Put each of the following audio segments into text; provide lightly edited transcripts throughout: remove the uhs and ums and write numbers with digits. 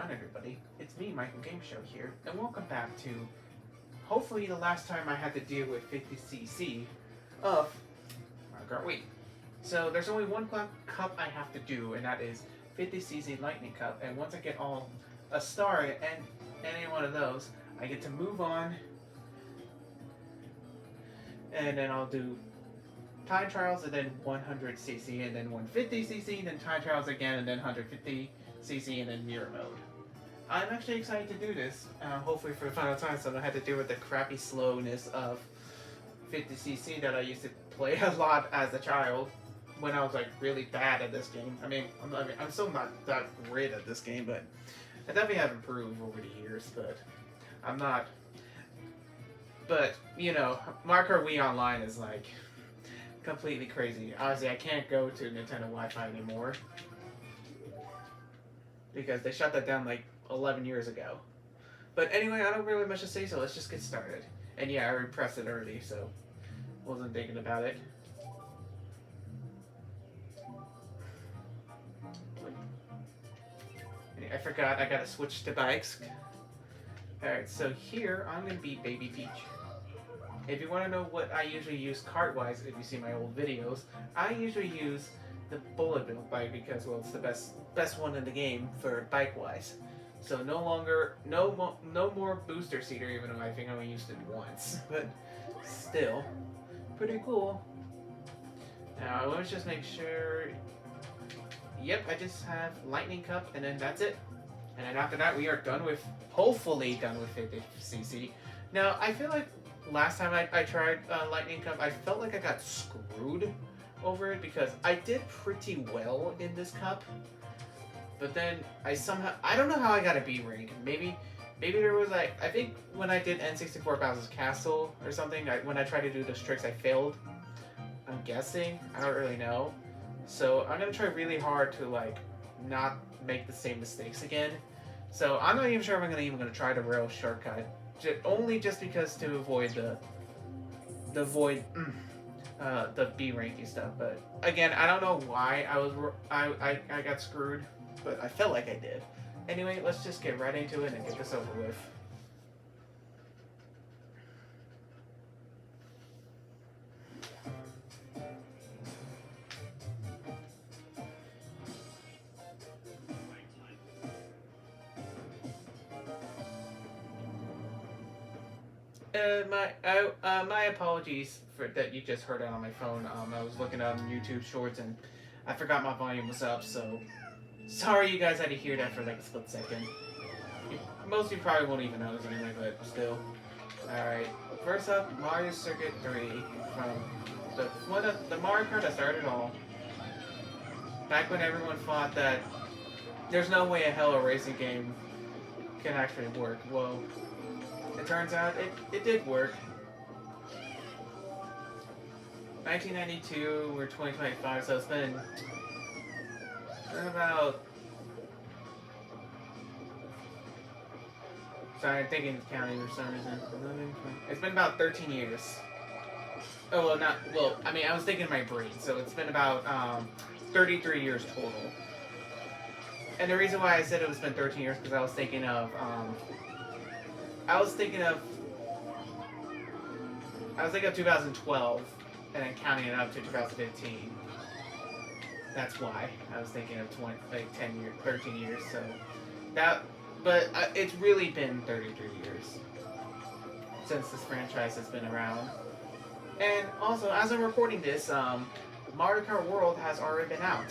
on, everybody? It's me, Michael Game Show here, and welcome back to hopefully the last time I had to deal with 50cc of Mario Kart Wii. So there's only one cup I have to do, and that is 50cc Lightning Cup. And once I get all a star and any one of those, I get to move on, and then I'll do time trials, and then 100cc, and then 150cc, then time trials again, and then 150cc, and then mirror mode. I'm actually excited to do this, hopefully for the final time, so I don't have to deal with the crappy slowness of 50cc that I used to play a lot as a child when I was like really bad at this game. I'm still not that great at this game, but I definitely have improved over the years, but I'm not. But, you know, Mario Kart Wii Online is like completely crazy. Honestly, I can't go to Nintendo Wi-Fi anymore because they shut that down like 11 years ago. But anyway, I don't really have much to say, so let's just get started. And yeah, I already pressed it early, so wasn't thinking about it. I forgot I gotta switch to bikes. Alright, so here I'm gonna be Baby Peach. If you want to know what I usually use kart-wise, if you see my old videos, I usually use the bullet bill bike because, well, it's the best one in the game for bike-wise. So no more booster seater, even though I think I only used it once, but still, pretty cool. Now let's just make sure. Yep, I just have Lightning Cup, and then that's it. And then after that, we are hopefully done with 50cc. Now I feel like last time I tried Lightning Cup, I felt like I got screwed over it because I did pretty well in this cup, but then I don't know how I got a B rank. Maybe there was like, I think when I did N64 Bowser's Castle or something, when I tried to do those tricks, I failed. I'm guessing. I don't really know. So I'm gonna try really hard to like not make the same mistakes again. So I'm not even sure if I'm even gonna try the rail shortcut. Only just because to avoid the B ranking stuff. But again, I don't know why I got screwed, but I felt like I did. Anyway, let's just get right into it and get this over with. My apologies for that you just heard it on my phone. I was looking on YouTube Shorts and I forgot my volume was up, so sorry you guys had to hear that for like a split second. Most of you probably won't even notice anyway, but still. Alright, first up, Mario Circuit 3 from the Mario Kart that started it all. Back when everyone thought that there's no way in hell a racing game can actually work. Well, it turns out it did work. 1992, we're 2025, so it's been about... Sorry, I'm thinking it's counting for some reason. It's been about 13 years. Oh, I mean, I was thinking in my brain, so it's been about 33 years total. And the reason why I said it was been 13 years because I was thinking of 2012 and then counting it up to 2015. That's why I was thinking of 13 years. So that, but it's really been 33 years since this franchise has been around. And also, as I'm recording this, Mario Kart World has already been out.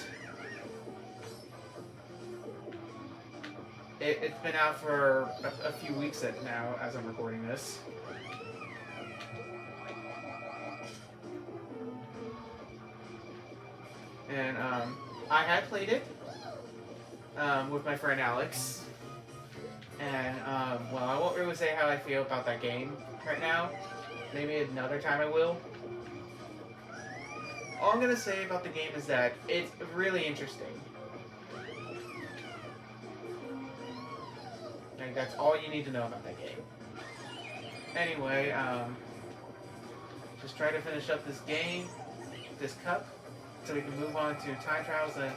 It's been out for a few weeks now as I'm recording this. And I had played it with my friend Alex. And well, I won't really say how I feel about that game right now. Maybe another time I will. All I'm going to say about the game is that it's really interesting. Like, that's all you need to know about that game. Anyway, just try to finish up this game, this cup, so we can move on to time trials and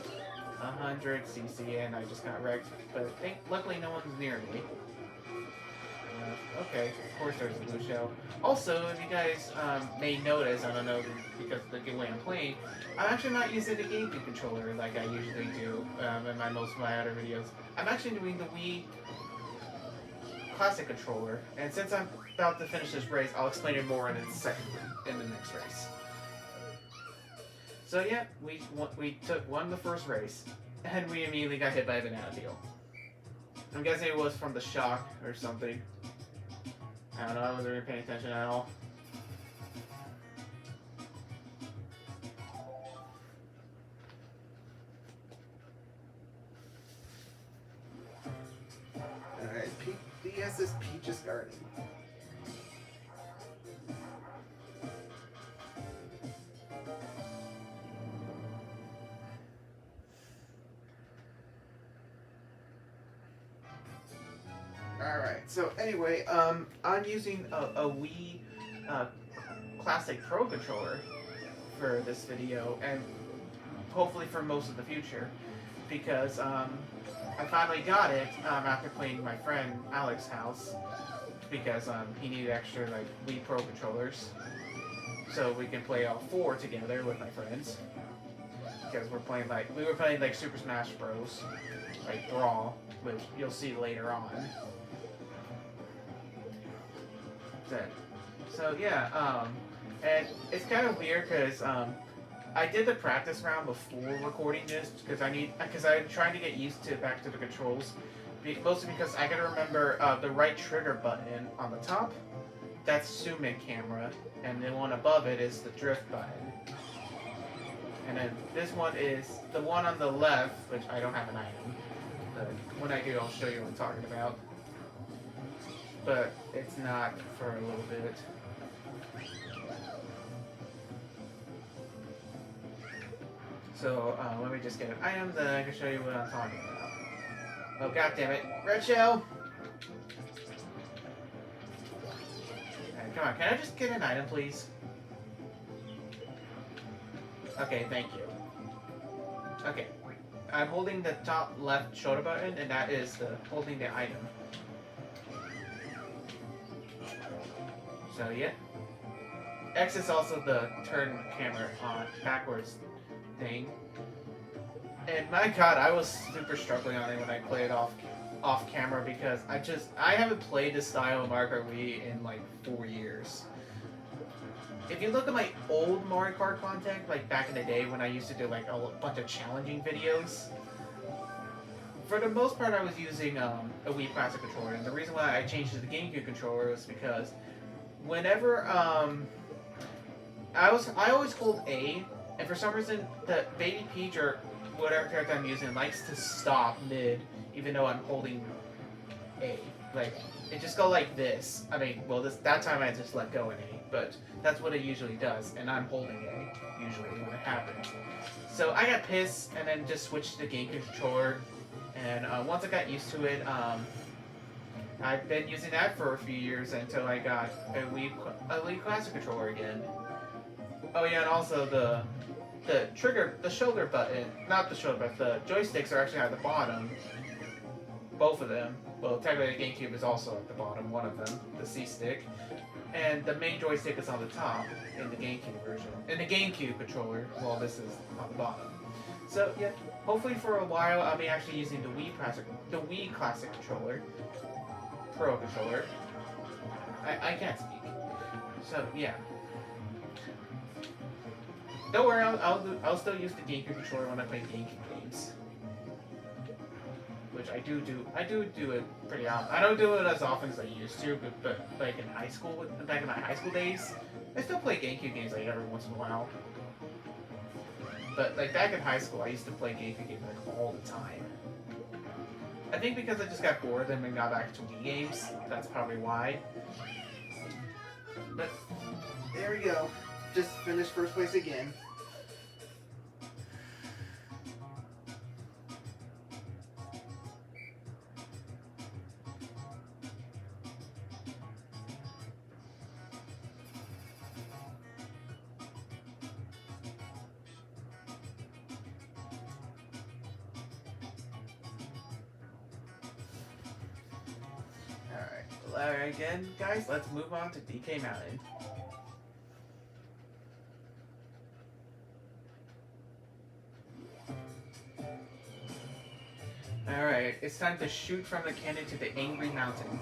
100 cc, and I just got wrecked. But luckily no one's near me. Okay, of course there's a blue shell. Also, if you guys may notice, I don't know because of the way I'm playing, I'm actually not using the GameCube controller like I usually do in most of my other videos. I'm actually doing the Wii Classic controller, and since I'm about to finish this race, I'll explain it more in the next race. So yeah, we won the first race, and we immediately got hit by a banana peel. I'm guessing it was from the shock or something. I don't know, I wasn't really paying attention at all. Alright, DS is Peach's Garden. Alright, so anyway, I'm using a Wii Classic Pro controller for this video, and hopefully for most of the future, because I finally got it after playing my friend Alex's house, because he needed extra like Wii Pro controllers, so we can play all 4 together with my friends, because we were playing like Super Smash Bros, like Brawl, which you'll see later on. So yeah, and it's kind of weird because I did the practice round before recording this because I'm trying to get used back to the controls, mostly because I gotta remember the right trigger button on the top. That's zoom in camera, and the one above it is the drift button. And then this one is the one on the left, which I don't have an item. But when I do, I'll show you what I'm talking about. But it's not for a little bit. So let me just get an item, then I can show you what I'm talking about. Oh god damn it, red shell! Right, come on, can I just get an item, please? Okay, thank you. Okay, I'm holding the top left shoulder button, and that is holding the item. So yeah. X is also the turn camera on backwards thing. And my god, I was super struggling on it when I played off camera because I haven't played this style of Mario Kart Wii in like 4 years. If you look at my old Mario Kart content, like back in the day when I used to do like a bunch of challenging videos, for the most part I was using a Wii Classic controller, and the reason why I changed to the GameCube controller was because whenever I always hold A, and for some reason the Baby Peach or whatever character I'm using likes to stop mid, even though I'm holding A. Like it just go like this. I mean, well, that time I just let go in A, but that's what it usually does, and I'm holding A usually when it happens. So I got pissed and then just switched to the GameCube controller, and once I got used to it, I've been using that for a few years until I got a Wii Classic controller again. Oh yeah, and also the shoulder button, not the shoulder button, the joysticks are actually at the bottom. Both of them. Well, technically the GameCube is also at the bottom, one of them, the C stick. And the main joystick is on the top in the GameCube version. In the GameCube controller, well, this is on the bottom. So yeah, hopefully for a while I'll be actually using the Wii Classic controller. Pro controller. I can't speak. So yeah. Don't worry, I'll still use the GameCube controller when I play GameCube games. Which I do it pretty often. I don't do it as often as I used to, but like in high school, back in my high school days, I still play GameCube games like every once in a while. But like back in high school, I used to play GameCube games like all the time. I think because I just got bored and then got back to Wii games. That's probably why. But there we go. Just finished first place again. again, guys, let's move on to DK Mountain. Alright, it's time to shoot from the cannon to the angry mountain.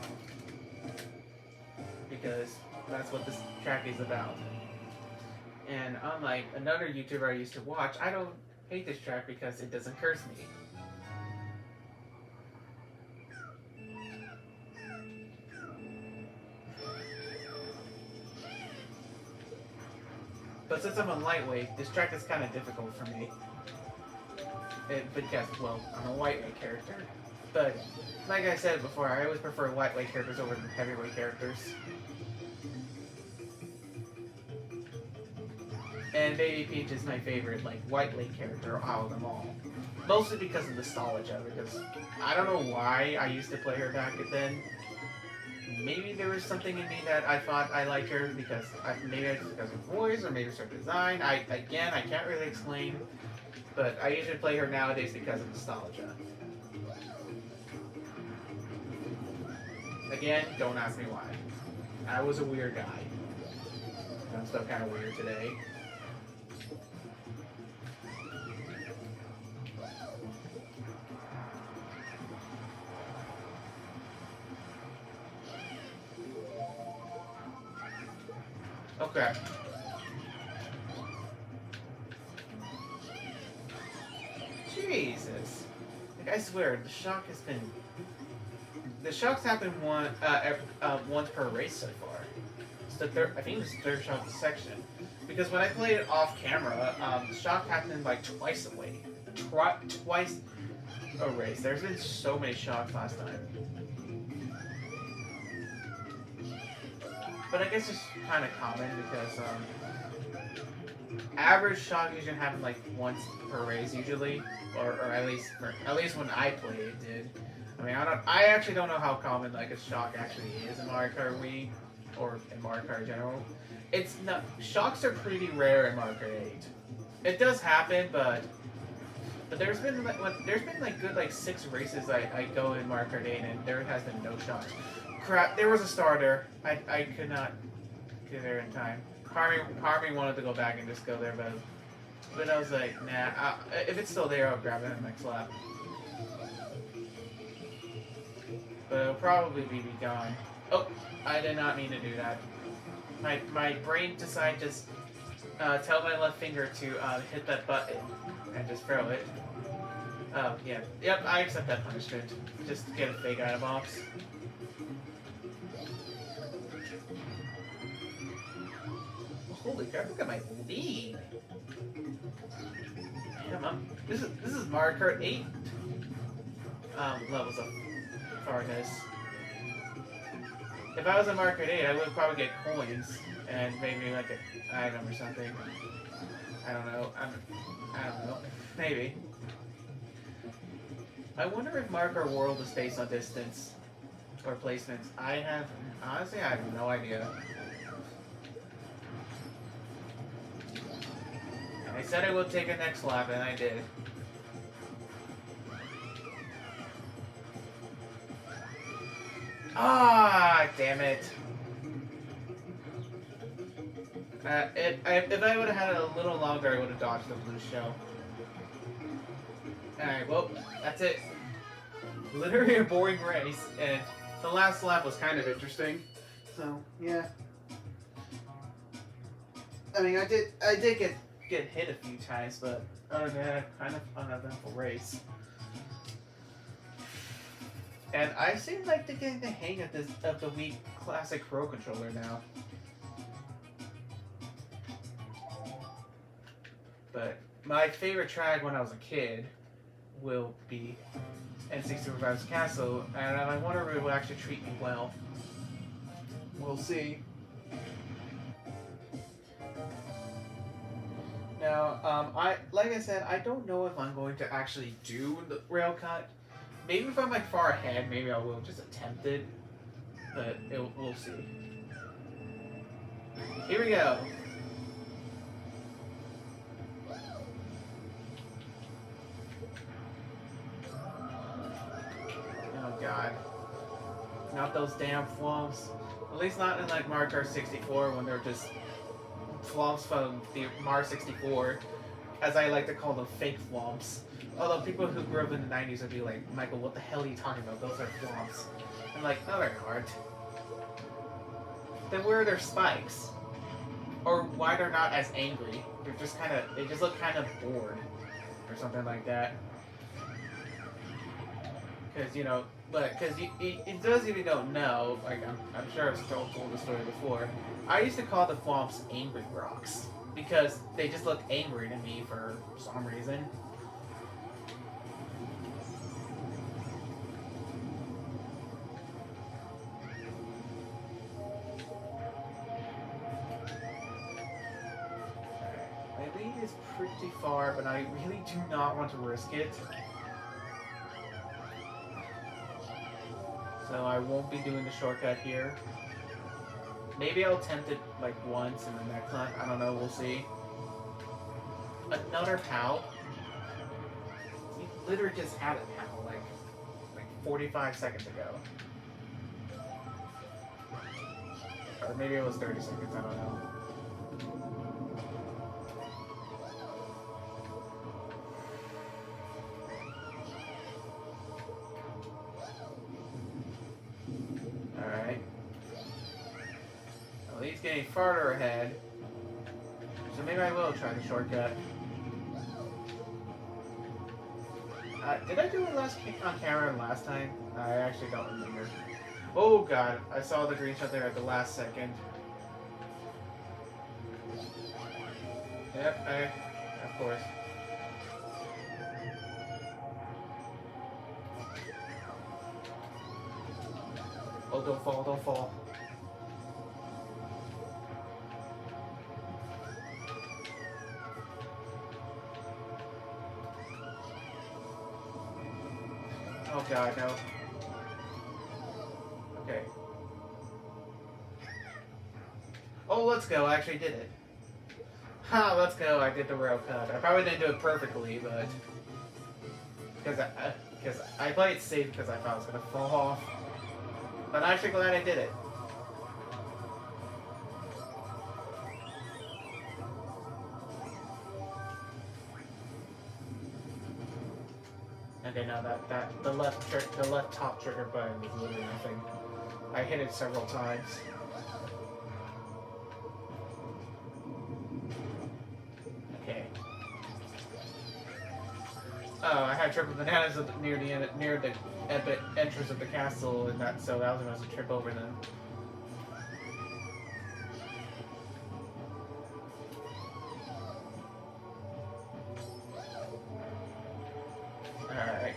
Because that's what this track is about. And unlike another YouTuber I used to watch, I don't hate this track because it doesn't curse me. But since I'm a lightweight, this track is kind of difficult for me. Because, well, I'm a lightweight character. But, like I said before, I always prefer lightweight characters over heavyweight characters. And Baby Peach is my favorite, like, lightweight character out of them all. Mostly because of nostalgia, because I don't know why I used to play her back then. Maybe there was something in me that I thought I liked her because maybe it's because of her voice or maybe it's her design. I can't really explain, but I usually play her nowadays because of nostalgia. Again, don't ask me why. I was a weird guy. I'm still kind of weird today. Okay. Jesus. Like, I swear, the shocks happen once per race so far. It's the third, I think it was the third shock section. Because when I played it off camera, the shock happened like twice a way. Twice a race. There's been so many shocks last time. But I guess it's kind of common because average shock usually happen like once per race usually, or at least when I played it did. I mean, I actually don't know how common like a shock actually is in Mario Kart Wii or in Mario Kart in general. It's not, shocks are pretty rare in Mario Kart 8. It does happen, but there's been like good like 6 races I go in Mario Kart 8 and there has been no shocks. Crap, there was a starter. I could not get there in time. Part of me wanted to go back and just go there, but I was like, nah. If it's still there, I'll grab it in the next lap. But it'll probably be gone. Oh, I did not mean to do that. My brain decided to just tell my left finger to hit that button and just throw it. Oh yeah, yep. I accept that punishment. Just to get a fake item box. Holy crap, look at my lead. Damn, this is Mario Kart 8 levels of farness. If I was in Mario Kart 8, I would probably get coins and maybe like an item or something. I don't know. I don't know. Maybe. I wonder if Mario Kart World is based on distance or placements. Honestly, I have no idea. I said I would take a next lap, and I did. Ah, damn it. If I would have had it a little longer, I would have dodged the blue shell. Alright, well, that's it. Literally a boring race, and the last lap was kind of interesting. So, yeah. I mean, I did get hit a few times, but other than that, kind of uneventful race. And I seem like to get the hang of the Wii Classic Pro controller now. But my favorite track when I was a kid will be N64's Castle, and I wonder if it will actually treat me well. We'll see. Now, like I said, I don't know if I'm going to actually do the rail cut. Maybe if I'm like far ahead, maybe I will just attempt it. But we'll see. Here we go. Oh God. Not those damn flumps. At least not in like Mario Kart 64 when they're just flumps from the Mario 64, as I like to call them, fake flumps. Although people who grew up in the 90s would be like, Michael, what the hell are you talking about? Those are flumps. I'm like, no, they aren't. Then where are their spikes? Or why they're not as angry? They're just kind of, they just look kind of bored, or something like that. Because, you know, but, because it does, if you don't know, like, I'm sure I've told the story before, I used to call the flumps angry rocks. Because they just look angry to me for some reason. My lead is pretty far, but I really do not want to risk it. So I won't be doing the shortcut here. Maybe I'll attempt it like once in the next one. I don't know, we'll see. Another POW? You literally just had a POW like 45 seconds ago. Or maybe it was 30 seconds, I don't know. Alright. Well, he's getting farther ahead. So maybe I will try the shortcut. Did I do it on camera last time? I actually don't remember. Oh god, I saw the green shot there at the last second. Yep, of course. Oh, don't fall, don't fall. Oh god, no. Okay. Oh, let's go, I actually did it. Ha, let's go, I did the rail cut. I probably didn't do it perfectly, but... Because I played it safe because I thought it was going to fall off. But I'm actually glad I did it. Okay, now the left top trigger button is literally nothing. I hit it several times. Okay. Oh, I had triple bananas near the entrance of the castle, and so that was when I was to trip over them. Alright.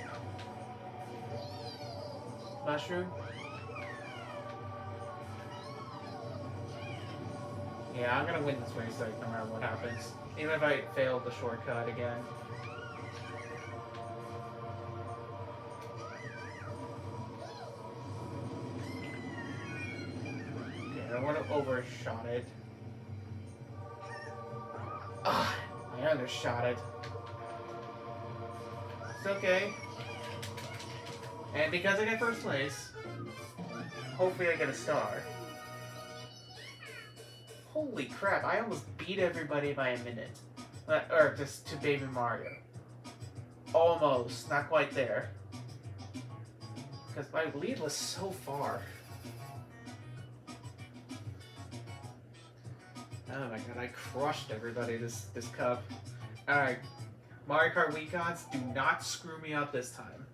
Mushroom? Yeah, I'm gonna win this race like, no matter what happens. Even if I fail the shortcut again. Okay, I want to overshot it. Ah, I undershot it. It's okay. And because I get first place, hopefully I get a star. Holy crap, I almost beat everybody by a minute. Or just to Baby Mario. Almost, not quite there. Because my lead was so far. Oh my god, I crushed everybody this cup. Alright, Mario Kart Weekons, do not screw me up this time.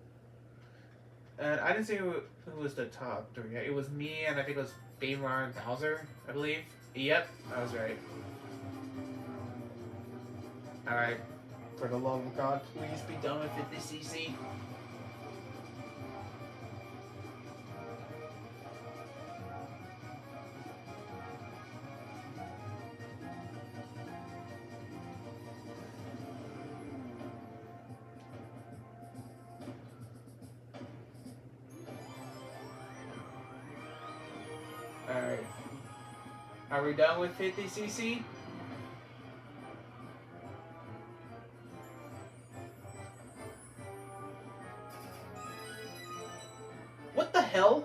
And I didn't see who was the top three. It was me and I think it was Baby Mario and Bowser, I believe. Yep, I was right. Alright, for the love of God, please be done with 50cc. Alright. Are we done with 50cc? What the hell?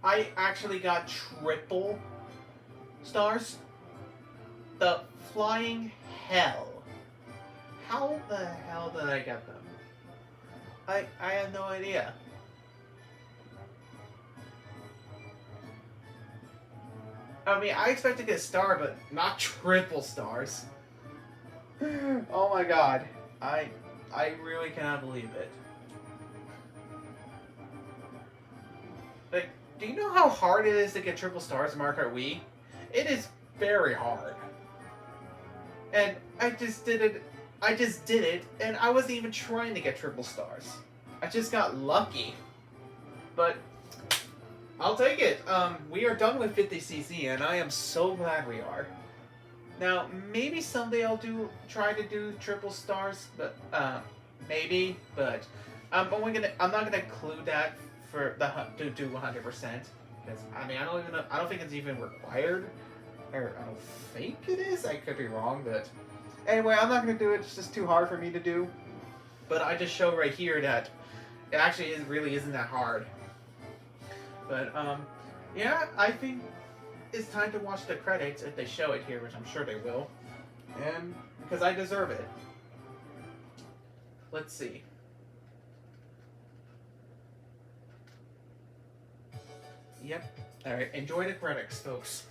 I actually got triple stars. The flying hell. How the hell did I get them? I have no idea. I mean, I expect to get a star, but not triple stars. Oh my god. I really cannot believe it. Like, do you know how hard it is to get triple stars in Mario Kart Wii? It is very hard. And I just did it. And I wasn't even trying to get triple stars. I just got lucky. But I'll take it. We are done with 50cc, and I am so glad we are. Now, maybe someday I'll try to do triple stars, but maybe. But I'm not gonna include that to do 100%, because I mean I don't think it's even required, or I don't think it is. I could be wrong, but anyway, I'm not gonna do it. It's just too hard for me to do. But I just show right here that it actually really isn't that hard. But yeah, I think it's time to watch the credits if they show it here, which I'm sure they will, and because I deserve it. Let's see. Yep. All right. Enjoy the credits, folks.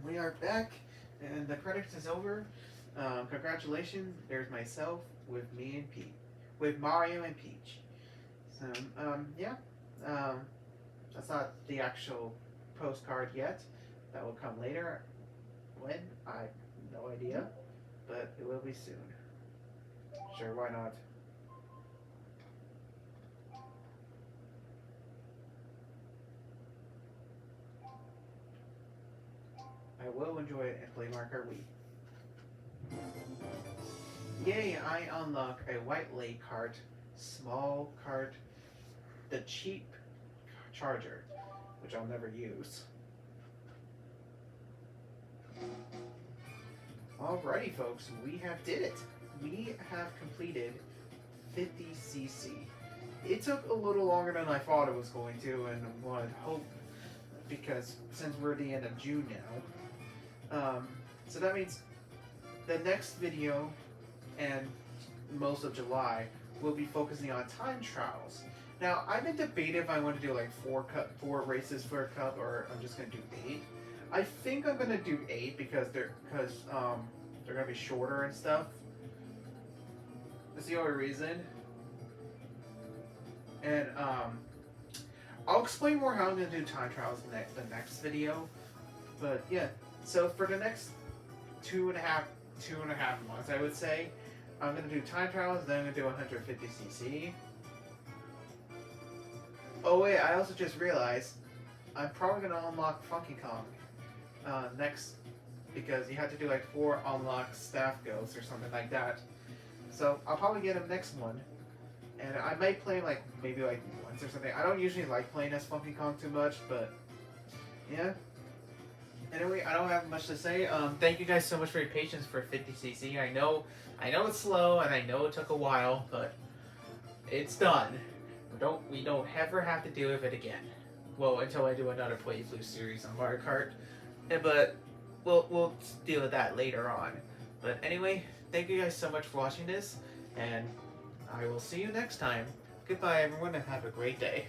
we are back, and the credits is over. Congratulations, there's myself with me and Pete, with Mario and Peach. So, yeah, that's not the actual postcard yet. That will come later. When? I have no idea, but it will be soon. Sure, why not? I will enjoy it and play Mario Kart Wii. Yay, I unlock a white lake cart, small cart, the cheap charger, which I'll never use. Alrighty folks, we have did it. We have completed 50cc. It took a little longer than I thought it was going to, and would hope, because since we're at the end of June now. So that means the next video and most of July will be focusing on time trials. Now, I've been debating if I want to do like four races for a cup, or I'm just gonna do 8. I think I'm gonna do 8 because they're gonna be shorter and stuff. That's the only reason. And I'll explain more how I'm gonna do time trials in the next video. But yeah, so for the next two and a half months, I would say, I'm gonna do time trials. Then I'm gonna do 150cc. Oh wait, I also just realized I'm probably gonna unlock Funky Kong next, because you have to do like 4 unlock staff ghosts or something like that. So I'll probably get him next one, and I might play like maybe like once or something. I don't usually like playing as Funky Kong too much, but yeah. Anyway, I don't have much to say. Thank you guys so much for your patience for 50cc. I know it's slow, and I know it took a while, but it's done. We don't ever have to deal with it again. Well, until I do another playthrough series on Mario Kart. But we'll deal with that later on. But anyway, thank you guys so much for watching this, and I will see you next time. Goodbye everyone, and have a great day.